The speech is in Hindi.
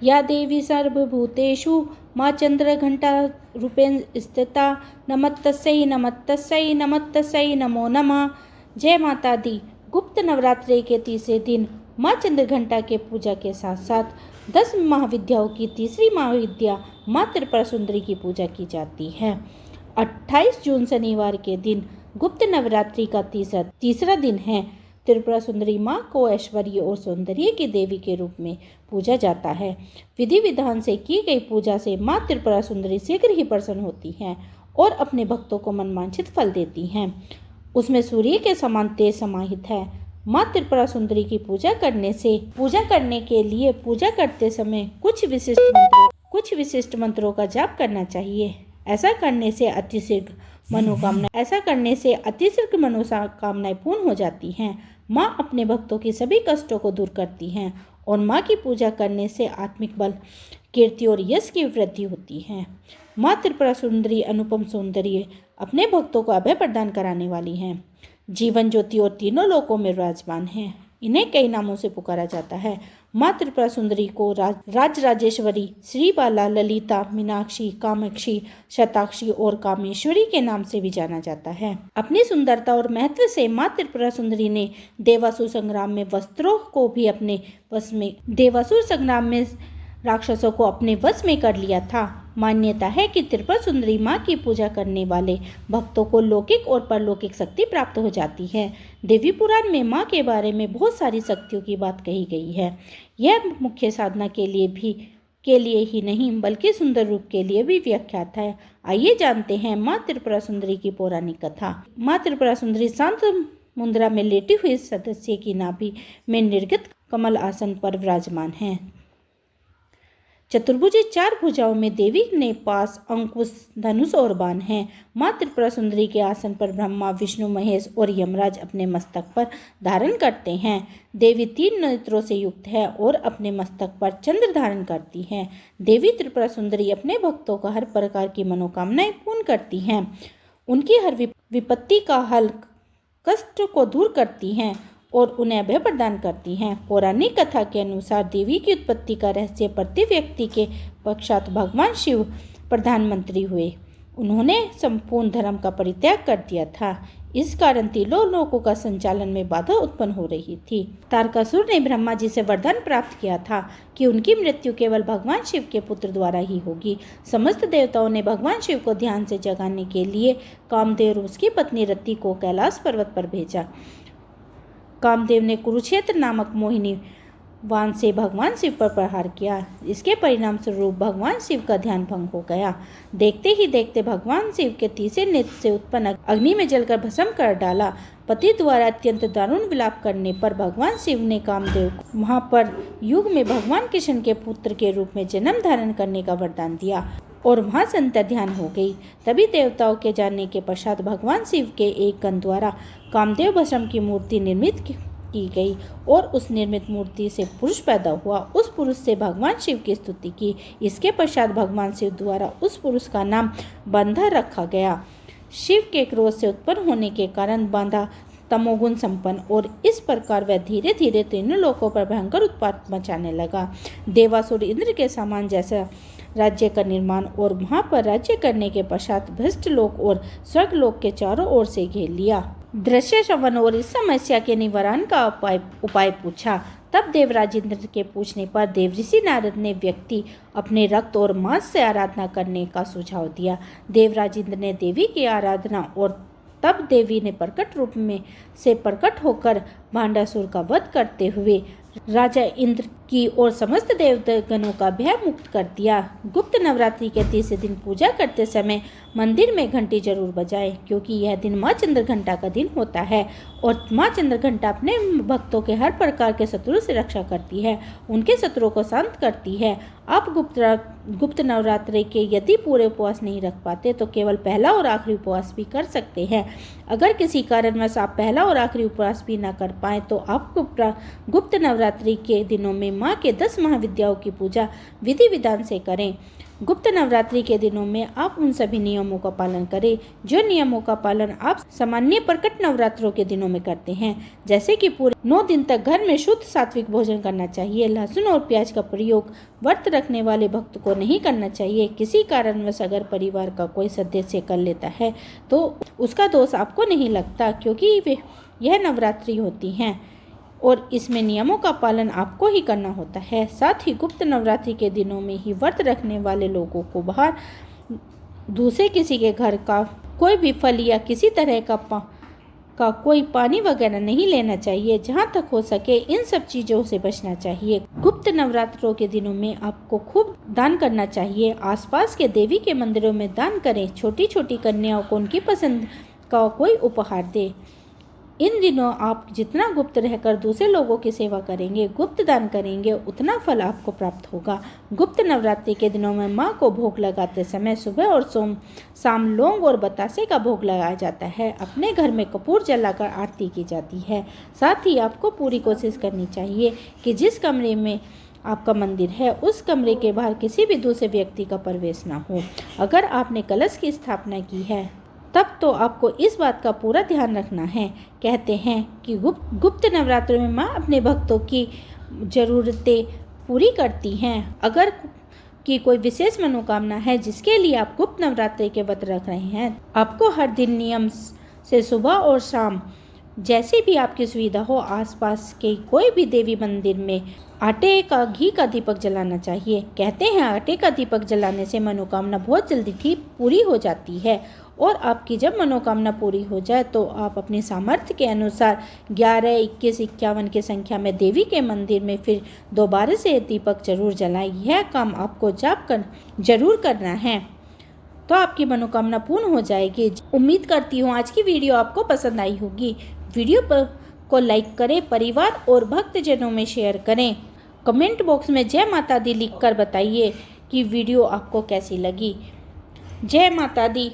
या देवी सर्वभूतेषु माँ चंद्रघंटा रूपेण स्थिता नमस्तस्यै नमस्तस्यै नमस्तस्यै नमो नमः। जय माता दी। गुप्त नवरात्रि के तीसरे दिन माँ चंद्रघंटा के पूजा के साथ साथ 10 महाविद्याओं की तीसरी महाविद्या माँ त्रिपुरा सुंदरी की पूजा की जाती है। 28 जून शनिवार के दिन गुप्त नवरात्रि का तीसरा दिन है। त्रिपुरा सुंदरी माँ को ऐश्वर्य और सौंदर्य की देवी के रूप में पूजा जाता है। विधि विधान से की गई पूजा से माँ त्रिपुरा सुंदरी शीघ्र ही प्रसन्न होती हैं और अपने भक्तों को मनवांछित फल देती हैं। उसमें सूर्य के समान तेज समाहित है। माँ त्रिपुरा सुंदरी की पूजा करने के लिए पूजा करते समय कुछ विशिष्ट मंत्रों का जाप करना चाहिए। ऐसा करने से अतिशीघ्र मनोकामनाएं पूर्ण हो जाती हैं। माँ अपने भक्तों की सभी कष्टों को दूर करती हैं और माँ की पूजा करने से आत्मिक बल, कीर्ति और यश की वृद्धि होती है। माँ त्रिपुरा सुंदरी अनुपम सौंदर्य अपने भक्तों को अभय प्रदान कराने वाली हैं। जीवन ज्योति और तीनों लोकों में विराजमान है। इन्हें कई नामों से पुकारा जाता है। माँ त्रिपुरा सुंदरी को राजराजेश्वरी, श्री बाला, ललिता, मीनाक्षी, कामाक्षी, शताक्षी और कामेश्वरी के नाम से भी जाना जाता है। अपनी सुंदरता और महत्व से माँ त्रिपुरा सुंदरी ने देवासुर संग्राम में राक्षसों को अपने वश में कर लिया था। मान्यता है कि त्रिपुरा सुंदरी माँ की पूजा करने वाले भक्तों को लौकिक और परलौकिक शक्ति प्राप्त हो जाती है। देवी पुराण में माँ के बारे में बहुत सारी शक्तियों की बात कही गई है। यह मुख्य साधना के लिए ही नहीं बल्कि सुंदर रूप के लिए भी विख्यात है। आइए जानते हैं माँ त्रिपुरा सुंदरी की पौराणिक कथा। माँ त्रिपुरा सुंदरी शांत मुद्रा में लेटी हुई सदस्य की नाभि में निर्गत कमल आसन पर विराजमान है। चतुर्भुज 4 भुजाओं में देवी ने पास, अंकुश, धनुष और बाण हैं। माँ त्रिपुरा सुंदरी के आसन पर ब्रह्मा, विष्णु, महेश और यमराज अपने मस्तक पर धारण करते हैं। देवी 3 नेत्रों से युक्त है और अपने मस्तक पर चंद्र धारण करती है। देवी त्रिपुरा सुंदरी अपने भक्तों का हर प्रकार की मनोकामनाएं पूर्ण करती हैं। उनकी हर विपत्ति का हल, कष्ट को दूर करती हैं और उन्हें अभय प्रदान करती हैं। पौराणिक कथा के अनुसार देवी की उत्पत्ति का रहस्य प्रति व्यक्ति के पश्चात भगवान शिव प्रधानमंत्री हुए। उन्होंने संपूर्ण धर्म का परित्याग कर दिया था। इस कारण तीनों लोकों का संचालन में बाधा उत्पन्न हो रही थी। तारकासुर ने ब्रह्मा जी से वरदान प्राप्त किया था कि उनकी मृत्यु केवल भगवान शिव के पुत्र द्वारा ही होगी। समस्त देवताओं ने भगवान शिव को ध्यान से जगाने के लिए कामदेव और उसकी पत्नी रति को कैलाश पर्वत पर भेजा। कामदेव ने कुरुक्षेत्र नामक मोहिनी बाण से भगवान शिव पर प्रहार किया। इसके परिणाम स्वरूप भगवान शिव का ध्यान भंग हो गया। देखते ही देखते भगवान शिव के तीसरे नेत्र से उत्पन्न अग्नि में जलकर भस्म कर डाला। पति द्वारा अत्यंत दारुण विलाप करने पर भगवान शिव ने कामदेव को वहां पर युग में भगवान कृष्ण के पुत्र के रूप में जन्म धारण करने का वरदान दिया और वहां से अंतर्ध्यान हो गई। तभी देवताओं के जानने के पश्चात भगवान शिव के एक गण द्वारा कामदेव भस्म की मूर्ति निर्मित की गई और उस निर्मित मूर्ति से पुरुष पैदा हुआ। उस पुरुष से भगवान शिव की स्तुति की। इसके पश्चात भगवान शिव द्वारा उस पुरुष का नाम बांधा रखा गया। शिव के क्रोध से उत्पन्न होने के कारण बांधा तमोगुण संपन्न और इस प्रकार वह धीरे धीरे तीनों लोकों पर भयंकर उत्पात मचाने लगा। देवासुर इंद्र के समान जैसा राज्य का निर्माण और वहां पर राज्य करने के पश्चात भ्रष्ट लोक और स्वर्ग लोक के चारों ओर से घेर लिया। दृश्य श्रवण और इस समस्या के निवारण का उपाय पूछा। तब देवराज इंद्र के पूछने पर देवऋषि नारद ने व्यक्ति अपने रक्त और मांस से आराधना करने का सुझाव दिया। देवराज इंद्र ने देवी की आराधना और तब देवी ने प्रकट रूप में से प्रकट होकर भांडासुर का वध करते हुए राजा इंद्र की और समस्त देवगणों का भय मुक्त कर दिया। गुप्त नवरात्रि के तीसरे दिन पूजा करते समय मंदिर में घंटी जरूर बजाएं, क्योंकि यह दिन माँ चंद्रघंटा का दिन होता है और माँ चंद्रघंटा अपने भक्तों के हर प्रकार के शत्रुओं से रक्षा करती है, उनके शत्रुओं को शांत करती है। आप गुप्त नवरात्रि के यदि पूरे उपवास नहीं रख पाते तो केवल पहला और आखिरी उपवास भी कर सकते हैं। अगर किसी कारणवश आप पहला और आखिरी उपवास भी ना कर पाए तो आप गुप्त नवरात्रि के दिनों में माँ के 10 महाविद्याओं की पूजा विधि विधान से करें। गुप्त नवरात्रि के दिनों में आप उन सभी नियमों का पालन करें जो नियमों का पालन आप सामान्य प्रकट नवरात्रों के दिनों में करते हैं, जैसे कि पूरे 9 दिन तक घर में शुद्ध सात्विक भोजन करना चाहिए। लहसुन और प्याज का प्रयोग व्रत रखने वाले भक्त को नहीं करना चाहिए। किसी कारणवश अगर परिवार का कोई सदस्य कर लेता है तो उसका दोष आपको नहीं लगता, क्योंकि यह नवरात्रि होती हैं और इसमें नियमों का पालन आपको ही करना होता है। साथ ही गुप्त नवरात्रि के दिनों में ही व्रत रखने वाले लोगों को बाहर दूसरे किसी के घर का कोई भी फल या किसी तरह का कोई पानी वगैरह नहीं लेना चाहिए। जहाँ तक हो सके इन सब चीज़ों से बचना चाहिए। गुप्त नवरात्रों के दिनों में आपको खूब दान करना चाहिए। आसपास के देवी के मंदिरों में दान करें। छोटी छोटी कन्याओं को उनकी पसंद का कोई उपहार दें। इन दिनों आप जितना गुप्त रहकर दूसरे लोगों की सेवा करेंगे, गुप्त दान करेंगे, उतना फल आपको प्राप्त होगा। गुप्त नवरात्रि के दिनों में माँ को भोग लगाते समय सुबह और शाम लौंग और बतासे का भोग लगाया जाता है। अपने घर में कपूर जलाकर आरती की जाती है। साथ ही आपको पूरी कोशिश करनी चाहिए कि जिस कमरे में आपका मंदिर है उस कमरे के बाहर किसी भी दूसरे व्यक्ति का प्रवेश ना हो। अगर आपने कलश की स्थापना की है तब तो आपको इस बात का पूरा ध्यान रखना है। कहते हैं कि गुप्त नवरात्रों में माँ अपने भक्तों की ज़रूरतें पूरी करती हैं। अगर कि कोई विशेष मनोकामना है जिसके लिए आप गुप्त नवरात्रि के व्रत रख रहे हैं, आपको हर दिन नियम से सुबह और शाम जैसी भी आपकी सुविधा हो आसपास के कोई भी देवी मंदिर में आटे का घी का दीपक जलाना चाहिए। कहते हैं आटे का दीपक जलाने से मनोकामना बहुत जल्दी ठीक पूरी हो जाती है और आपकी जब मनोकामना पूरी हो जाए तो आप अपनी सामर्थ्य के अनुसार 11, 21, 51 की संख्या में देवी के मंदिर में फिर दोबारा से दीपक जरूर जलाएं। यह काम आपको जरूर करना है तो आपकी मनोकामना पूर्ण हो जाएगी। उम्मीद करती हूँ आज की वीडियो आपको पसंद आई होगी। वीडियो को लाइक करें, परिवार और भक्तजनों में शेयर करें। कमेंट बॉक्स में जय माता दी लिखकर बताइए कि वीडियो आपको कैसी लगी। जय माता दी।